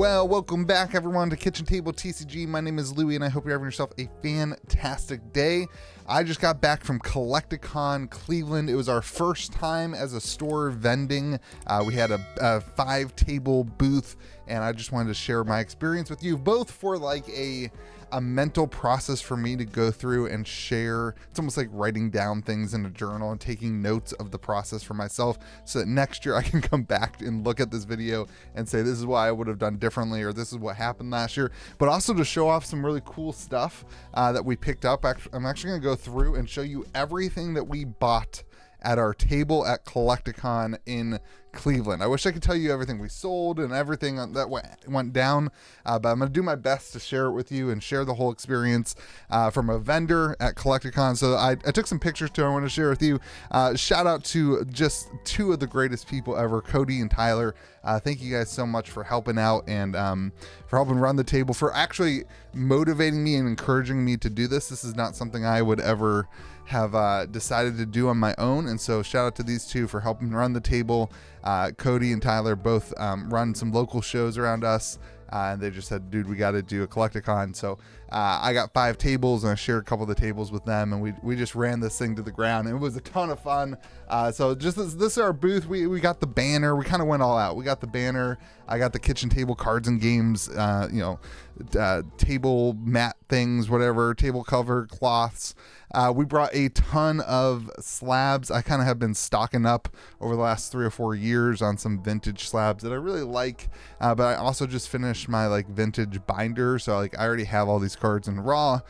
Well, welcome back everyone to Kitchen Table TCG. My name is Louie and I hope you're having yourself a fantastic day. I just got back from Collecticon Cleveland. It was our first time as a store vending. We had a 5-table booth and I just wanted to share my experience with you, both for like a mental process for me to go through and share. It's almost like writing down things in a journal and taking notes of the process for myself so that next year I can come back and look at this video and say, this is what I would have done differently, or this is what happened last year, but also to show off some really cool stuff that we picked up. I'm actually gonna go through and show you everything that we bought at our table at Collecticon in Cleveland. I wish I could tell you everything we sold and everything that went down, but I'm gonna do my best to share it with you and share the whole experience from a vendor at Collecticon. So I took some pictures too I want to share with you. Shout out to just two of the greatest people ever, Cody and Tyler. Thank you guys so much for helping out and for helping run the table, for actually motivating me and encouraging me to do this. This is not something I would ever have decided to do on my own, and so shout out to these two for helping run the table. Cody and Tyler both run some local shows around us, and they just said, dude, we got to do a Collecticon. So I got 5 tables and I shared a couple of the tables with them, and we just ran this thing to the ground. It was a ton of fun. So just this is our booth. We got the banner. We kind of went all out. We got the banner. I got the kitchen table cards and games, table mat things, whatever, table cover cloths. We brought a ton of slabs. I kind of have been stocking up over the last 3 or 4 years on some vintage slabs that I really like, but I also just finished my like vintage binder, so like I already have all these cards in raw,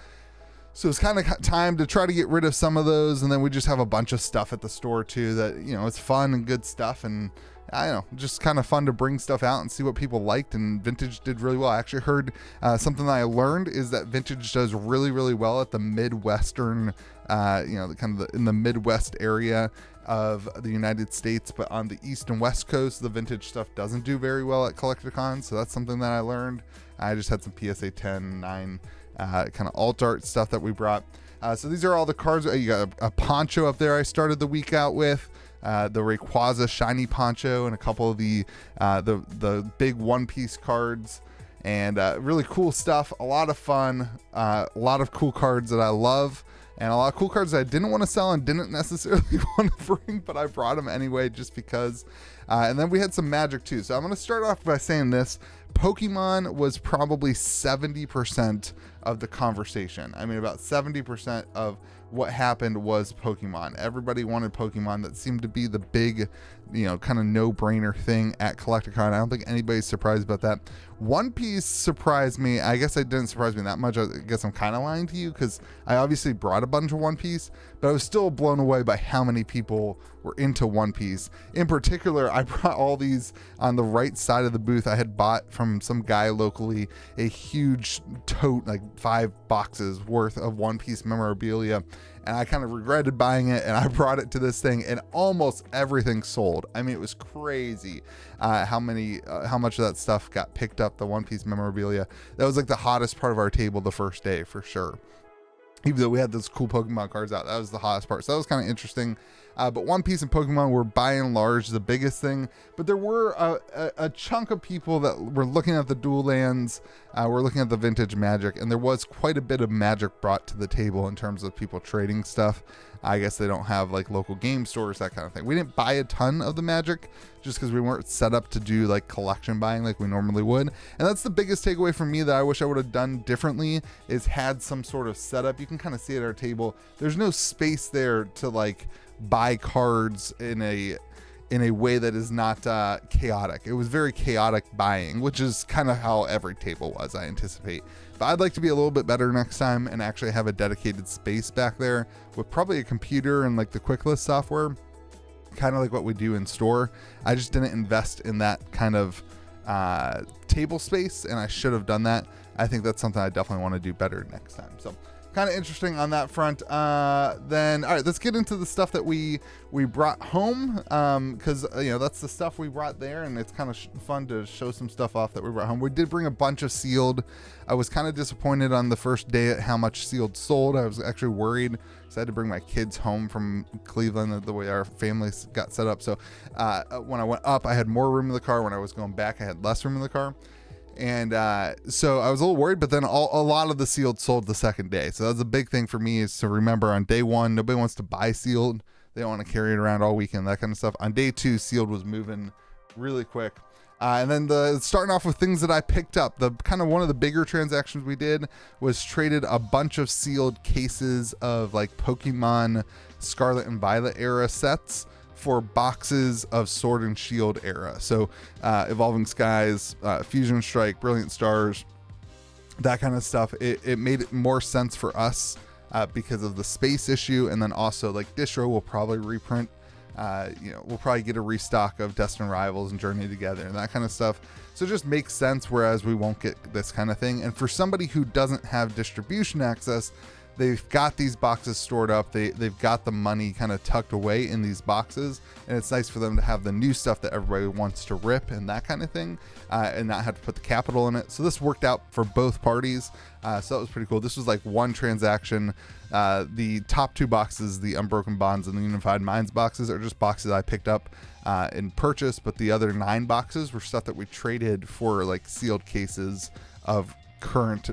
so it's kind of time to try to get rid of some of those. And then we just have a bunch of stuff at the store too that, you know, it's fun and good stuff, and I don't know, just kind of fun to bring stuff out and see what people liked. And vintage did really well. I actually heard something that I learned is that vintage does really, really well at the Midwestern, in the Midwest area of the United States, but on the East and West Coast, the vintage stuff doesn't do very well at Collecticon. So that's something that I learned. I just had some PSA 10, 9 kind of alt art stuff that we brought. So these are all the cards. You got a poncho up there I started the week out with. The Rayquaza shiny poncho and a couple of the big one-piece cards, and really cool stuff. A lot of fun, a lot of cool cards that I love, and a lot of cool cards that I didn't want to sell and didn't necessarily want to bring, but I brought them anyway just because. And then we had some Magic too. So I'm going to start off by saying this. Pokemon was probably 70% of the conversation. I mean, about 70% of what happened was Pokemon. Everybody wanted Pokemon. That seemed to be the big, kind of no-brainer thing at Collecticon. I don't think anybody's surprised about that. One Piece surprised me. I guess it didn't surprise me that much. I guess I'm kind of lying to you because I obviously brought a bunch of One Piece, but I was still blown away by how many people were into One Piece. In particular, I brought all these on the right side of the booth. I had bought from some guy locally a huge tote, like 5 boxes worth of One Piece memorabilia, and I kind of regretted buying it, and I brought it to this thing, and almost everything sold. I mean, it was crazy how much of that stuff got picked up, the One Piece memorabilia. That was like the hottest part of our table the first day for sure. Even though we had those cool Pokemon cards out, that was the hottest part. So that was kind of interesting. But One Piece and Pokemon were by and large the biggest thing. But there were a chunk of people that were looking at the dual lands, were looking at the vintage Magic, and there was quite a bit of Magic brought to the table in terms of people trading stuff. I guess they don't have like local game stores, that kind of thing. We didn't buy a ton of the Magic just because we weren't set up to do like collection buying like we normally would. And that's the biggest takeaway from me that I wish I would have done differently, is had some sort of setup. You can kind of see at our table, there's no space there to like buy cards in a way that is not chaotic. It was very chaotic buying, which is kind of how every table was, I anticipate. But I'd like to be a little bit better next time and actually have a dedicated space back there with probably a computer and like the quick list software, kind of like what we do in store. I just didn't invest in that kind of table space, and I should have done that. I think that's something I definitely want to do better next time. So kind of interesting on that front. Then all right, let's get into the stuff that we brought home, because that's the stuff we brought there, and it's kind of fun to show some stuff off that we brought home. We did bring a bunch of sealed. I was kind of disappointed on the first day at how much sealed sold. I was actually worried because I had to bring my kids home from Cleveland, the way our families got set up. So when I went up, I had more room in the car. When I was going back, I had less room in the car. And so I was a little worried, but then a lot of the sealed sold the second day. So that's a big thing for me, is to remember on day one, nobody wants to buy sealed. They don't want to carry it around all weekend, that kind of stuff. On day two, sealed was moving really quick. And then starting off with things that I picked up, the kind of one of the bigger transactions we did was traded a bunch of sealed cases of like Pokemon Scarlet and Violet era sets for boxes of Sword and Shield era. So Evolving Skies, Fusion Strike, Brilliant Stars, that kind of stuff. It made it more sense for us because of the space issue. And then also like Distro will probably reprint. We'll probably get a restock of Destined Rivals and Journey Together and that kind of stuff. So it just makes sense, whereas we won't get this kind of thing. And for somebody who doesn't have distribution access, they've got these boxes stored up. They've got the money kind of tucked away in these boxes, and it's nice for them to have the new stuff that everybody wants to rip and that kind of thing, and not have to put the capital in it. So this worked out for both parties. So that was pretty cool. This was like one transaction. The top two boxes, the Unbroken Bonds and the Unified Minds boxes, are just boxes I picked up and purchased, but the other 9 boxes were stuff that we traded for like sealed cases of current,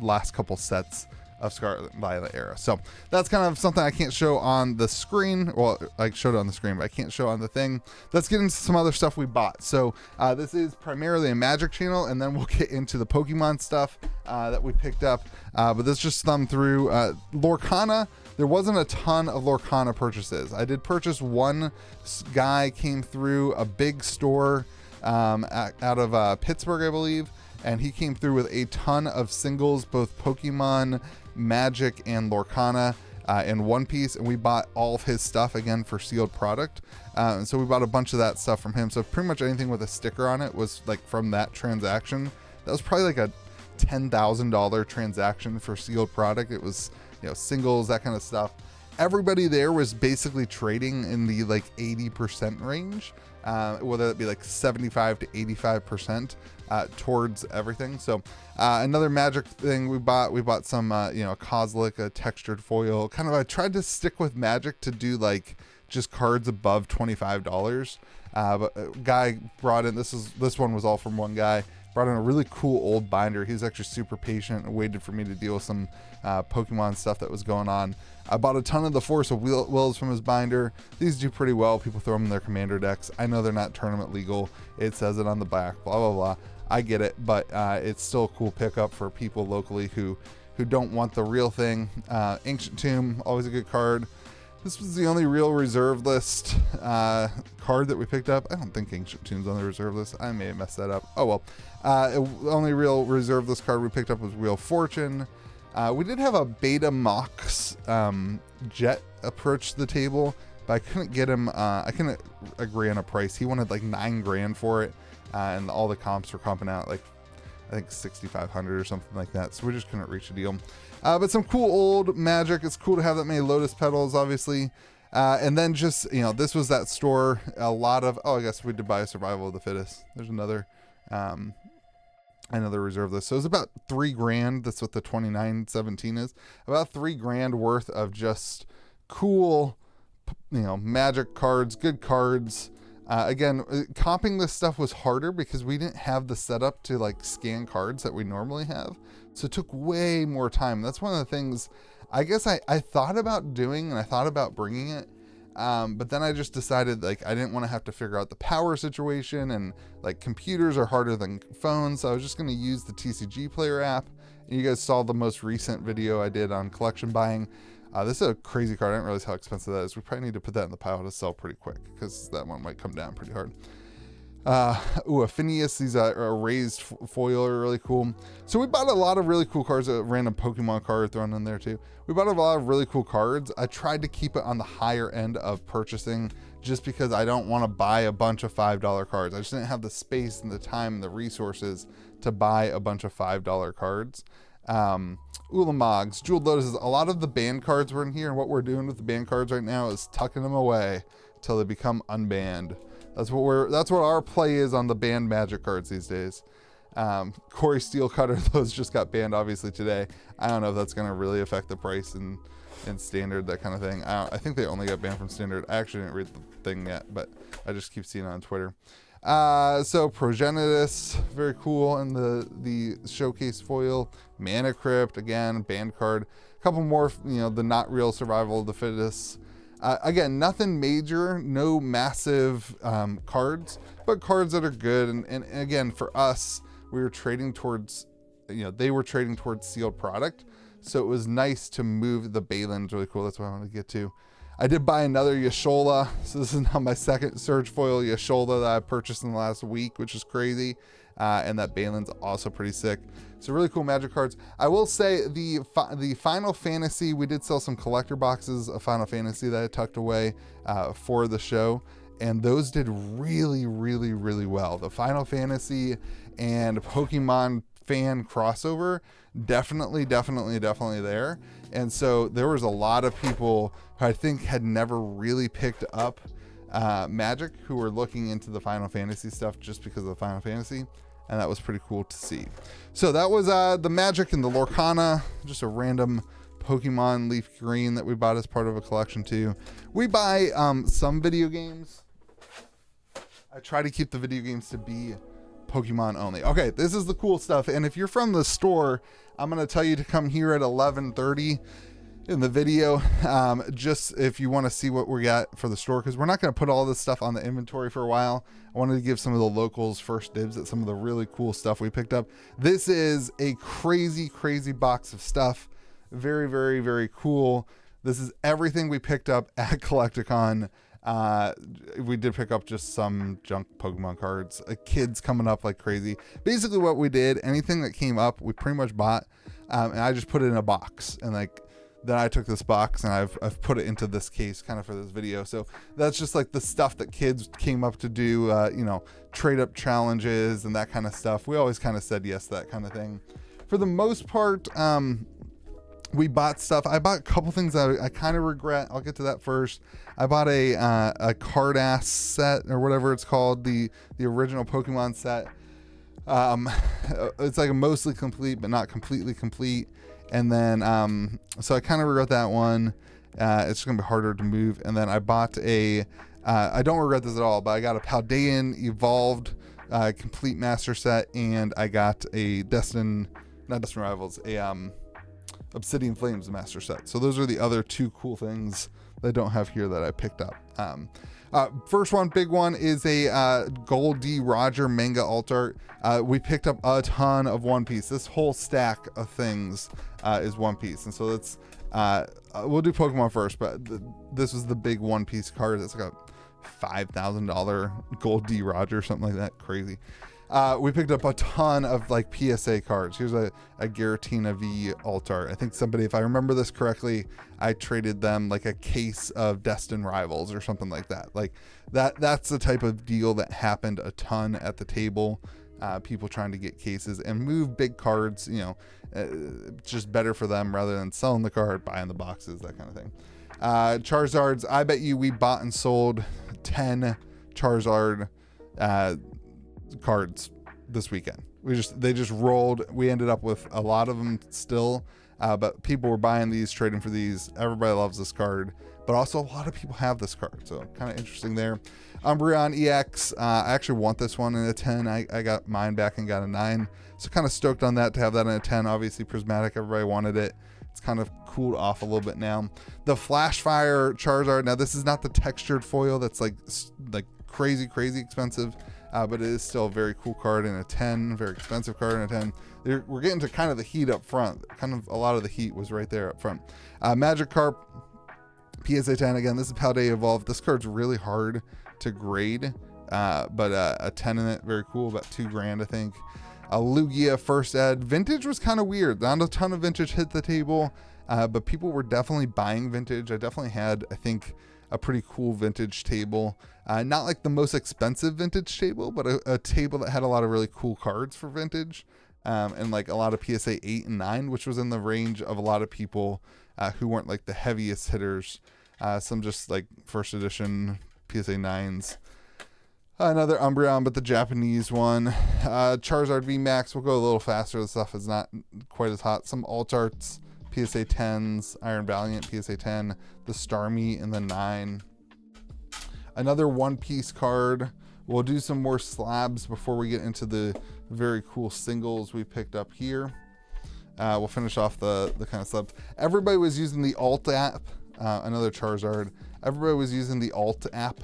last couple sets of Scarlet and Violet era. So that's kind of something I can't show on the screen. Well, I showed it on the screen, but I can't show on the thing. Let's get into some other stuff we bought. So this is primarily a Magic channel, and then we'll get into the Pokemon stuff that we picked up. But let's just thumb through Lorcana. There wasn't a ton of Lorcana purchases. I did purchase one guy came through a big store out of Pittsburgh, I believe. And he came through with a ton of singles, both Pokemon, Magic, and Lorcana in one piece. And we bought all of his stuff again for sealed product. And so we bought a bunch of that stuff from him. So pretty much anything with a sticker on it was like from that transaction. That was probably like a $10,000 transaction for sealed product. It was, singles, that kind of stuff. Everybody there was basically trading in the like 80% range, whether it be like 75 to 85% towards everything. So another Magic thing we bought some, a Kozilek, a textured foil. I tried to stick with Magic to do like just cards above $25. But a guy brought in, this one was all from one guy. Brought in a really cool old binder. He was actually super patient and waited for me to deal with some Pokemon stuff that was going on. I bought a ton of the Force of Wills from his binder. These do pretty well. People throw them in their commander decks. I know they're not tournament legal. It says it on the back, blah, blah, blah. I get it, but it's still a cool pickup for people locally who don't want the real thing. Ancient Tomb, always a good card. This was the only real reserve list card that we picked up. I don't think Ancient Tomb's on the reserve list. I may have messed that up. Oh well. The only real reserve list card we picked up was Wheel of Fortune. We did have a Beta Mox Jet approach the table, but I couldn't get him. I couldn't agree on a price. He wanted like $9,000 for it, and all the comps were comping out like I think 6,500 or something like that. So we just couldn't reach a deal. But some cool old Magic. It's cool to have that many Lotus Petals, obviously. And then just, this was that store. A lot of, I guess we did buy a Survival of the Fittest. There's another reserve list. So it's about $3,000. That's what the 2917 is. About $3,000 worth of just cool, Magic cards, good cards. Again, comping this stuff was harder because we didn't have the setup to like scan cards that we normally have. So it took way more time. That's one of the things I guess I thought about doing, and I thought about bringing it. But then I just decided like I didn't want to have to figure out the power situation, and like computers are harder than phones. So I was just going to use the TCG Player app. And you guys saw the most recent video I did on collection buying. This is a crazy card. I didn't realize how expensive that is. We probably need to put that in the pile to sell pretty quick because that one might come down pretty hard. A Phineas. These are raised foil are really cool. So we bought a lot of really cool cards. A random Pokemon card thrown in there too. We bought a lot of really cool cards. I tried to keep it on the higher end of purchasing just because I don't want to buy a bunch of $5 cards. I just didn't have the space and the time and the resources to buy a bunch of $5 cards. Ulamogs, Jeweled Lotuses, a lot of the banned cards were in here, and what we're doing with the banned cards right now is tucking them away till they become unbanned. That's what our play is on the banned Magic cards these days. Corey Steelcutter, those just got banned obviously today. I don't know if that's going to really affect the price in standard, that kind of thing. I think they only got banned from standard. I actually didn't read the thing yet, but I just keep seeing it on Twitter. So Progenitus, very cool, and the showcase foil. Mana Crypt, again, banned card. A couple more, you know, the not real survival of the fittest. Again, nothing major, no massive cards, but cards that are good. And again, for us, we were trading towards, you know, they were trading towards sealed product. So it was nice to move. The Balin's really cool. That's what I want to get to. I did buy another Yashola. So this is now my second Surge Foil Yashola that I purchased in the last week, which is crazy. And that Balin's also pretty sick. So really cool Magic cards. I will say the Final Fantasy, we did sell some collector boxes of Final Fantasy that I tucked away for the show. And those did really, really, really well. The Final Fantasy and Pokemon fan crossover, definitely there. And so there was a lot of people who I think had never really picked up Magic who were looking into the Final Fantasy stuff just because of the Final Fantasy. And that was pretty cool to see. So that was the Magic and the Lorcana, just a random Pokemon Leaf Green that we bought as part of a collection too. We buy some video games. I try to keep the video games to be Pokemon only. Okay, this is the cool stuff. And if you're from the store, I'm going to tell you to come here at 11:30 in the video, just if you want to see what we got for the store, because we're not going to put all this stuff on the inventory for a while. I wanted to give some of the locals first dibs at some of the really cool stuff we picked up. This is a crazy box of stuff. Very, very, very cool. This is everything we picked up at Collecticon. We did pick up just some junk Pokemon cards, kids coming up like crazy. Basically what we did, anything that came up, we pretty much bought, and I just put it in a box, and like, then I took this box and I've put it into this case kind of for this video. So that's just like the stuff that kids came up to do, you know, trade up challenges and that kind of stuff. We always kind of said yes to that kind of thing. For the most part, we bought stuff. I bought a couple things I kind of regret. I'll get to that first. I bought a card ass set or whatever it's called, the original Pokemon set. It's like a mostly complete but not completely complete. And then so I kind of regret that one. It's gonna be harder to move. And then I bought I don't regret this at all, but I got a Paldean Evolved complete master set, and I got a not Destin Rivals, Obsidian Flames master set. So those are the other two cool things that I don't have here that I picked up. First one, big one, is a Gold D. Roger manga alt art. We picked up a ton of One Piece. This whole stack of things is One Piece. And so let's, we'll do Pokemon first, but this was the big One Piece card. It's like a $5,000 Gold D. Roger, something like that. Crazy. We picked up a ton of like PSA cards. Here's a Giratina V alt art. I think somebody, if I remember this correctly, I traded them like a case of Destin Rivals or something like that. Like that's the type of deal that happened a ton at the table. People trying to get cases and move big cards, you know, just better for them rather than selling the card, buying the boxes, that kind of thing. Charizards, I bet you we bought and sold 10 Charizard cards this weekend. They just rolled. We ended up with a lot of them still, but people were buying these, trading for these. Everybody loves this card, but also a lot of people have this card, so kind of interesting there. Umbreon EX, I actually want this one in a 10. I got mine back and got a 9, so kind of stoked on that to have that in a 10. Obviously prismatic, everybody wanted it. It's kind of cooled off a little bit now. The Flashfire Charizard, now this is not the textured foil that's like crazy expensive, but it is still a very cool card in a 10, very expensive card in a 10. We're getting to kind of the heat up front. Kind of a lot of the heat was right there up front. Magikarp PSA 10, again, this is Paldea Evolved. This card's really hard to grade, but a 10 in it, very cool, about $2,000 I think. Lugia First Ed. Vintage was kind of weird. Not a ton of vintage hit the table, but people were definitely buying vintage. I definitely had, I think, a pretty cool vintage table. Not like the most expensive vintage table, but a table that had a lot of really cool cards for vintage, and like a lot of PSA 8 and 9, which was in the range of a lot of people who weren't like the heaviest hitters. Some just like first edition PSA 9s. Another Umbreon, but the Japanese one. Charizard VMAX, we'll go a little faster. The stuff is not quite as hot. Some alt arts, PSA 10s, Iron Valiant, PSA 10, the Starmie in the 9. Another One Piece card We'll do some more slabs before we get into the very cool singles we picked up here. We'll finish off the kind of slabs. Everybody was using the Alt app, another Charizard. Everybody was using the Alt app,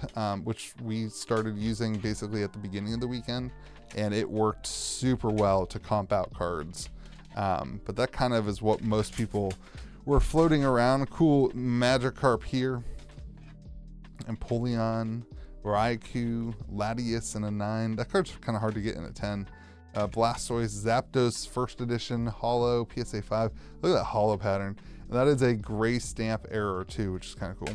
which we started using basically at the beginning of the weekend, and it worked super well to comp out cards. But that kind of is what most people were floating around. Cool Magikarp here, Empoleon, Raikou, Latias, and a 9. That card's kind of hard to get in a 10. Blastoise, Zapdos first edition, Holo, PSA 5. Look at that Holo pattern. And that is a gray stamp error too, which is kind of cool.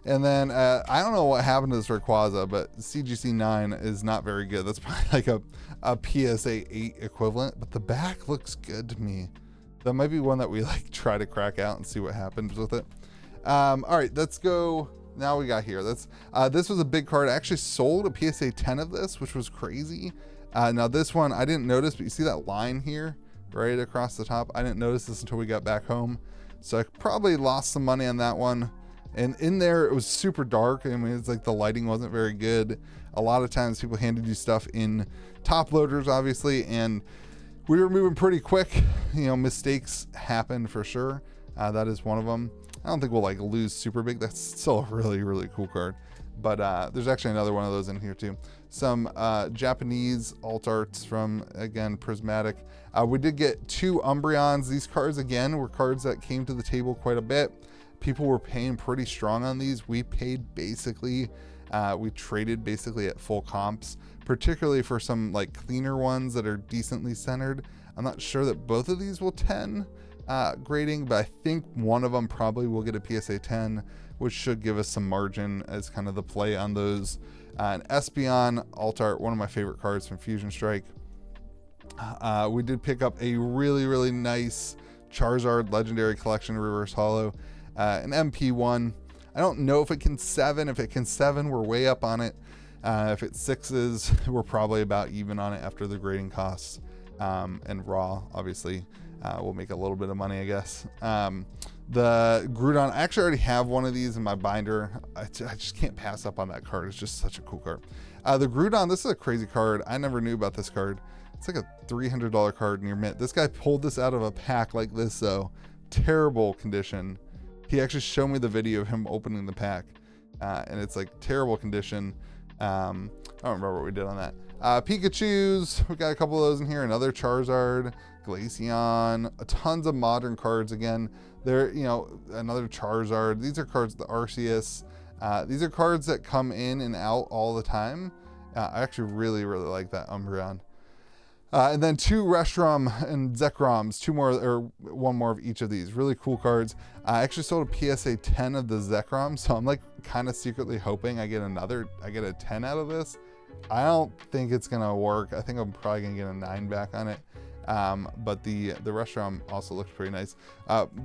And then I don't know what happened to this Rayquaza, but CGC 9 is not very good. That's probably like a PSA 8 equivalent, but the back looks good to me. That might be one that we like try to crack out and see what happens with it. All right, let's go. Now we got here. This was a big card. I actually sold a PSA 10 of this, which was crazy. Now this one I didn't notice, but you see that line here right across the top? I didn't notice this until we got back home. So I probably lost some money on that one. And in there, it was super dark. I mean, it's like the lighting wasn't very good. A lot of times people handed you stuff in top loaders, obviously, and we were moving pretty quick. You know, mistakes happen for sure. That is one of them. I don't think we'll like lose super big. That's still a really, really cool card. But there's actually another one of those in here too. Some Japanese alt arts from, again, Prismatic. We did get 2 Umbreons. These cards, again, were cards that came to the table quite a bit. People were paying pretty strong on these. We paid basically, we traded basically at full comps, particularly for some like cleaner ones that are decently centered. I'm not sure that both of these will 10 grading, but I think one of them probably will get a PSA 10, which should give us some margin as kind of the play on those. An Espeon alt art, one of my favorite cards from Fusion Strike. We did pick up a really, really nice Charizard Legendary Collection Reverse Holo. An MP1. I don't know if it can 7. If it can 7, we're way up on it. If it 6s, we're probably about even on it after the grading costs. And raw, obviously, we'll make a little bit of money, I guess. The Groudon, I actually already have one of these in my binder. I just can't pass up on that card. It's just such a cool card. The Groudon, this is a crazy card. I never knew about this card. It's like a $300 card in your mint. This guy pulled this out of a pack like this, though. Terrible condition. He actually showed me the video of him opening the pack, and it's like terrible condition. I don't remember what we did on that. Pikachu's, we got a couple of those in here. Another Charizard, Glaceon, tons of modern cards again. There, you know, another Charizard. These are cards, the Arceus. These are cards that come in and out all the time. I actually really, really like that Umbreon. And then 2 Reshiram and Zekroms, 2 more or 1 more of each of these. Really cool cards. I actually sold a PSA 10 of the Zekrom, so I'm like kind of secretly hoping I get a 10 out of this. I don't think it's gonna work. I think I'm probably gonna get a 9 back on it. But the Reshiram also looks pretty nice.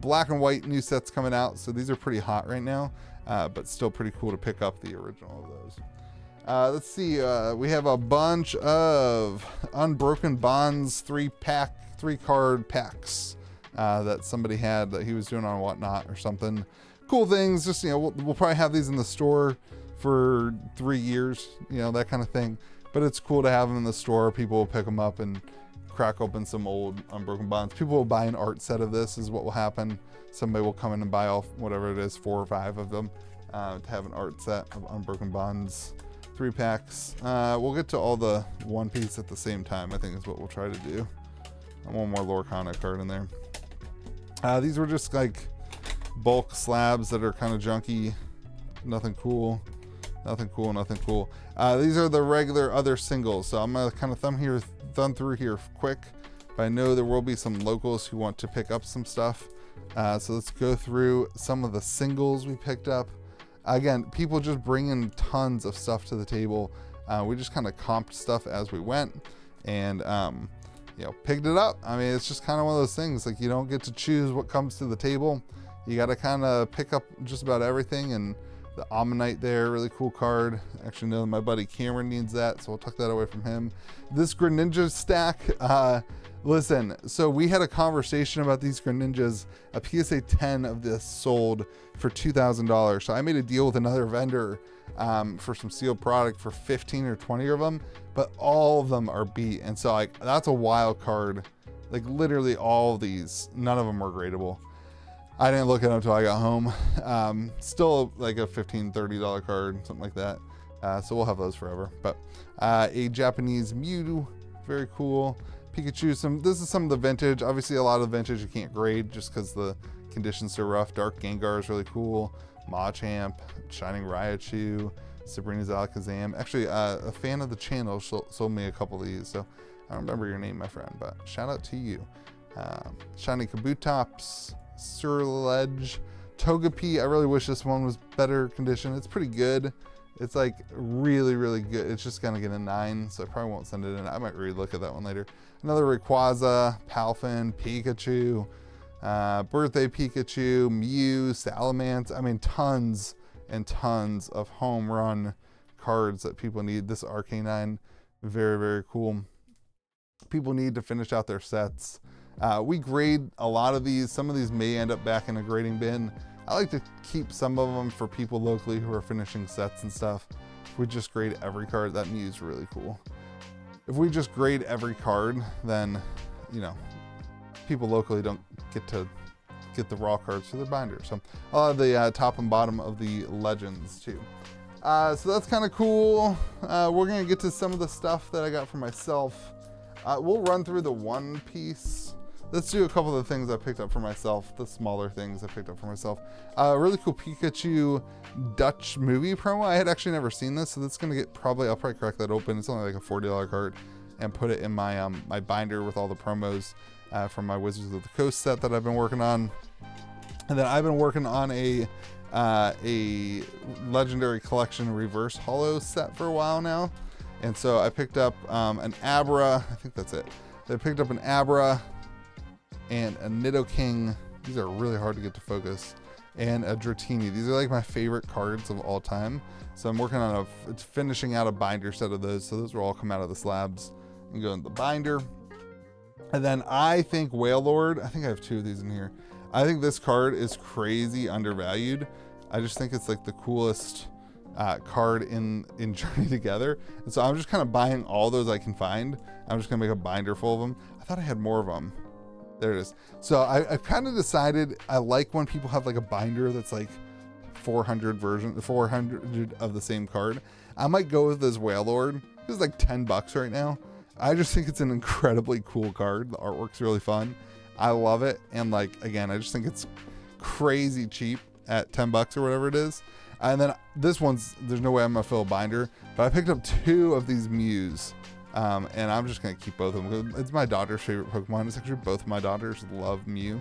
Black and white new sets coming out, so these are pretty hot right now, but still pretty cool to pick up the original of those. Let's see, we have a bunch of Unbroken Bonds 3-card packs that somebody had that he was doing on Whatnot or something. Cool things, just, you know, we'll probably have these in the store for 3 years, you know, that kind of thing. But it's cool to have them in the store. People will pick them up and crack open some old Unbroken Bonds. People will buy an art set of this is what will happen. Somebody will come in and buy all, whatever it is, 4 or 5 of them to have an art set of Unbroken Bonds 3 packs. We'll get to all the One Piece at the same time, I think is what we'll try to do. And one more Lorcana card in there. These were just like bulk slabs that are kind of junky. Nothing cool. Nothing cool, nothing cool. These are the regular other singles. So I'm gonna kind of thumb through here quick. But I know there will be some locals who want to pick up some stuff. So let's go through some of the singles we picked up. Again, people just bringing tons of stuff to the table. We just kind of comped stuff as we went and you know, picked it up. I mean, it's just kind of one of those things, like you don't get to choose what comes to the table. You got to kind of pick up just about everything. And the Ammonite there, really cool card. Actually know my buddy Cameron needs that, so we'll tuck that away from him. This Greninja stack, listen, so we had a conversation about these Greninjas. A PSA 10 of this sold for $2,000. So I made a deal with another vendor for some sealed product for 15 or 20 of them, but all of them are beat. And so like, that's a wild card. Like literally all of these, none of them were gradable. I didn't look at them until I got home. Still like a $15, $30 card, something like that. So we'll have those forever. But a Japanese Mew, very cool. Pikachu, this is some of the vintage. Obviously a lot of the vintage you can't grade just because the conditions are rough. Dark Gengar is really cool. Machamp, Shining Raichu, Sabrina's Alakazam. Actually, a fan of the channel sold me a couple of these, so I don't remember your name, my friend, but shout out to you. Shiny Kabutops, Surledge, Togepi. I really wish this one was better condition. It's pretty good. It's like really, really good. It's just gonna get a 9, so I probably won't send it in. I might re-look at that one later. Another Rayquaza, Palfin, Pikachu, Birthday Pikachu, Mew, Salamence. I mean, tons and tons of home run cards that people need. This Arcanine, very, very cool. People need to finish out their sets. We grade a lot of these. Some of these may end up back in a grading bin. I like to keep some of them for people locally who are finishing sets and stuff. If we just grade every card, that Mew's really cool. If we just grade every card, then, you know, people locally don't get to get the raw cards for their binder. So I'll have the top and bottom of the legends too. So that's kind of cool. We're gonna get to some of the stuff that I got for myself. We'll run through the One Piece. Let's do a couple of the things I picked up for myself, the smaller things I picked up for myself. Really cool Pikachu Dutch movie promo. I had actually never seen this, so that's gonna get I'll probably crack that open. It's only like a $40 card, and put it in my my binder with all the promos from my Wizards of the Coast set that I've been working on. And then I've been working on a Legendary Collection Reverse Holo set for a while now. And so I picked up an Abra, I think that's it. I picked up an Abra and a Nidoking. These are really hard to get to focus. And a Dratini. These are like my favorite cards of all time. So I'm working on it's finishing out a binder set of those. So those will all come out of the slabs and go in the binder. And then I think Wailord, I think I have 2 of these in here. I think this card is crazy undervalued. I just think it's like the coolest card in Journey Together. And so I'm just kind of buying all those I can find. I'm just gonna make a binder full of them. I thought I had more of them. There it is. So I've kind of decided I like when people have like a binder that's like 400 of the same card. I might go with this Wailord. It's like $10 right now. I just think it's an incredibly cool card. The artwork's really fun. I love it. And like, again, I just think it's crazy cheap at $10 or whatever it is. And then this one's, there's no way I'm gonna fill a binder, but I picked up 2 of these Mews. And I'm just gonna keep both of them. It's my daughter's favorite Pokemon. It's actually both my daughters love Mew.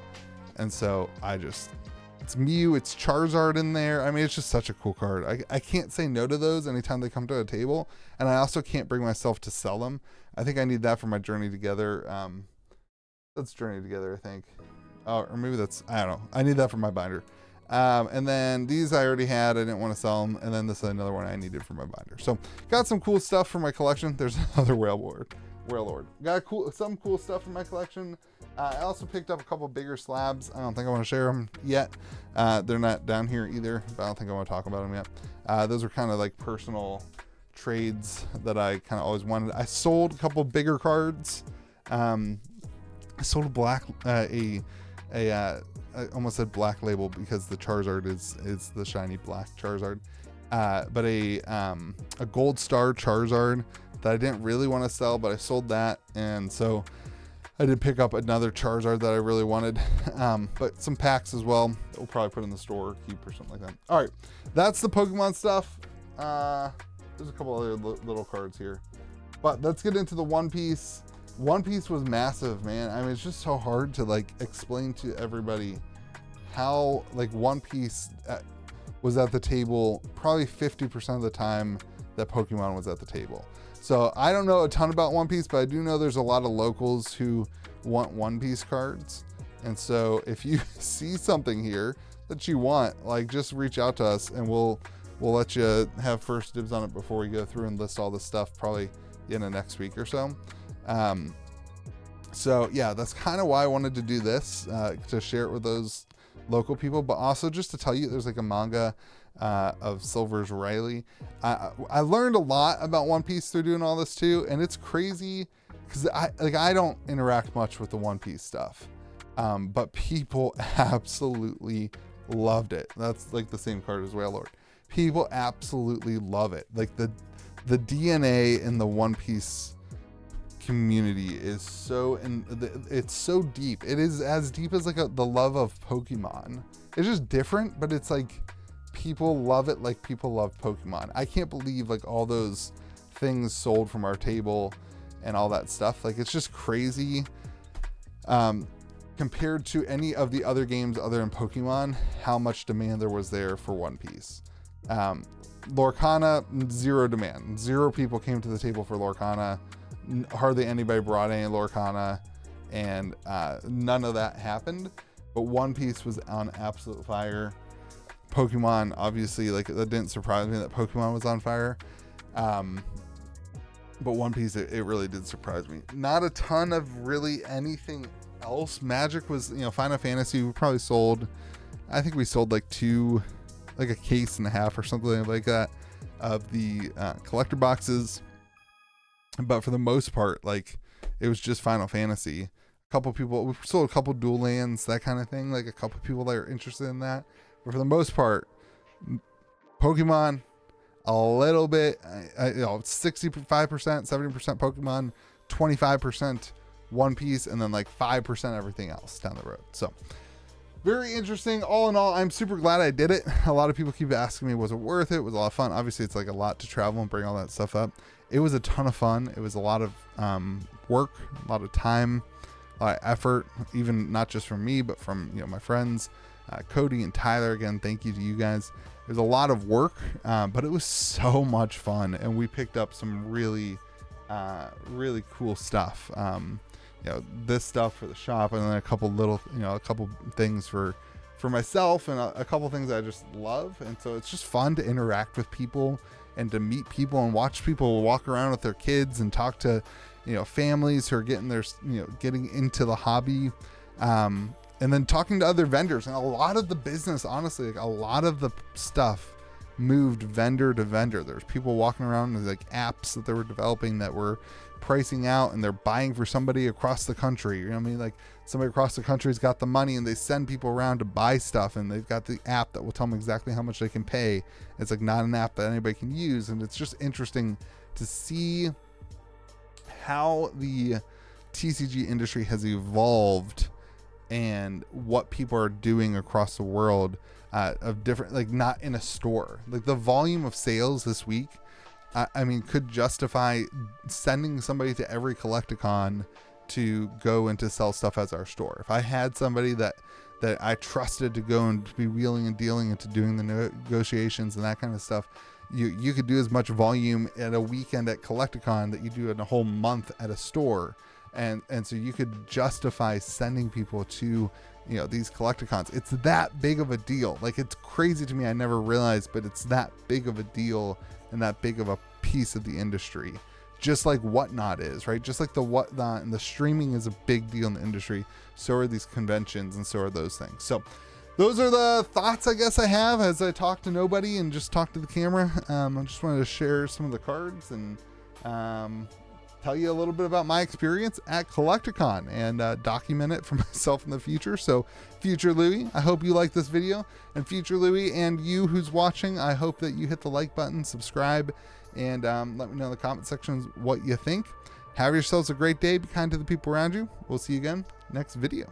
And so it's Mew, it's Charizard in there. I mean, it's just such a cool card. I can't say no to those anytime they come to a table. And I also can't bring myself to sell them. I think I need that for my Journey Together. That's Journey Together, I think. Oh, or maybe that's, I don't know. I need that for my binder. And then these I already had. I didn't want to sell them. And then this is another one I needed for my binder. So got some cool stuff for my collection. There's another Wailord. Got some cool stuff in my collection. I also picked up a couple bigger slabs. I don't think I want to share them yet. They're not down here either, but I don't think I want to talk about them yet. Those are kind of like personal trades that I kind of always wanted. I sold a couple bigger cards. I sold a black, I almost said Black Label because the Charizard is the shiny black Charizard. But a Gold Star Charizard that I didn't really want to sell, but I sold that. And so I did pick up another Charizard that I really wanted, but some packs as well. We'll probably put in the store, keep or something like that. All right, that's the Pokemon stuff. There's a couple other little cards here, but let's get into the One Piece. One Piece was massive, man. I mean, it's just so hard to like explain to everybody how like One Piece was at the table probably 50% of the time that Pokemon was at the table. So I don't know a ton about One Piece, but I do know there's a lot of locals who want One Piece cards. And so if you see something here that you want, like just reach out to us and we'll let you have first dibs on it before we go through and list all this stuff probably in the next week or so. So yeah, that's kind of why I wanted to do this, to share it with those local people, but also just to tell you there's like a manga of Silver's Riley. I learned a lot about One Piece through doing all this too, and it's crazy because I don't interact much with the One Piece stuff, but people absolutely loved it. That's like the same card as Whale Lord. People absolutely love it. Like the DNA in the One Piece community is it's so deep. It is as deep as like the love of Pokemon. It's just different, but it's like people love it like people love Pokemon. I can't believe like all those things sold from our table and all that stuff. Like it's just crazy compared to any of the other games other than Pokemon, how much demand there was there for One Piece. Lorcana, zero demand. Zero people came to the table for Lorcana. Hardly anybody brought any Lorcana, and none of that happened. But One Piece was on absolute fire. Pokemon, obviously, like that didn't surprise me that Pokemon was on fire. But One Piece, it really did surprise me. Not a ton of really anything else. Magic was, Final Fantasy, we probably sold, I think we sold like a case and a half or something like that of the collector boxes. But for the most part, like it was just Final Fantasy. A couple people, we sold a couple dual lands, that kind of thing. Like a couple people that are interested in that. But for the most part, Pokemon, a little bit, 65%, 70% Pokemon, 25% One Piece, and then like 5% everything else down the road. So very interesting. All in all, I'm super glad I did it. A lot of people keep asking me, was it worth it? It was a lot of fun. Obviously, it's like a lot to travel and bring all that stuff up. It was a ton of fun. It was a lot of work, a lot of time, a lot of effort, even not just from me, but from my friends, Cody and Tyler. Again, thank you to you guys. It was a lot of work, but it was so much fun, and we picked up some really, really cool stuff. This stuff for the shop, and then a couple little, a couple things for myself, and a couple things I just love. And so it's just fun to interact with people and to meet people and watch people walk around with their kids and talk to, families who are getting getting into the hobby. And then talking to other vendors, and a lot of the business, honestly, like a lot of the stuff moved vendor to vendor. There's people walking around with like apps that they were developing that were pricing out, and they're buying for somebody across the country. Like somebody across the country's got the money, and they send people around to buy stuff, and they've got the app that will tell them exactly how much they can pay. It's like not an app that anybody can use, and it's just interesting to see how the TCG industry has evolved and what people are doing across the world of different, like not in a store. Like the volume of sales this week, I mean, could justify sending somebody to every Collecticon to go and to sell stuff as our store. If I had somebody that I trusted to go and to be wheeling and dealing and to doing the negotiations and that kind of stuff, you could do as much volume at a weekend at Collecticon that you do in a whole month at a store. And so you could justify sending people to, these Collecticons. It's that big of a deal. Like, it's crazy to me. I never realized, but it's that big of a deal and that big of a piece of the industry. Just like Whatnot is, right? Just like the Whatnot and the streaming is a big deal in the industry. So are these conventions, and so are those things. So those are the thoughts I guess I have as I talk to nobody and just talk to the camera. I just wanted to share some of the cards and tell you a little bit about my experience at Collecticon and document it for myself in the future. So future Louie, I hope you like this video, and future Louie and you who's watching, I hope that you hit the like button, subscribe, and let me know in the comment sections what you think. Have yourselves a great day. Be kind to the people around you. We'll see you again next video.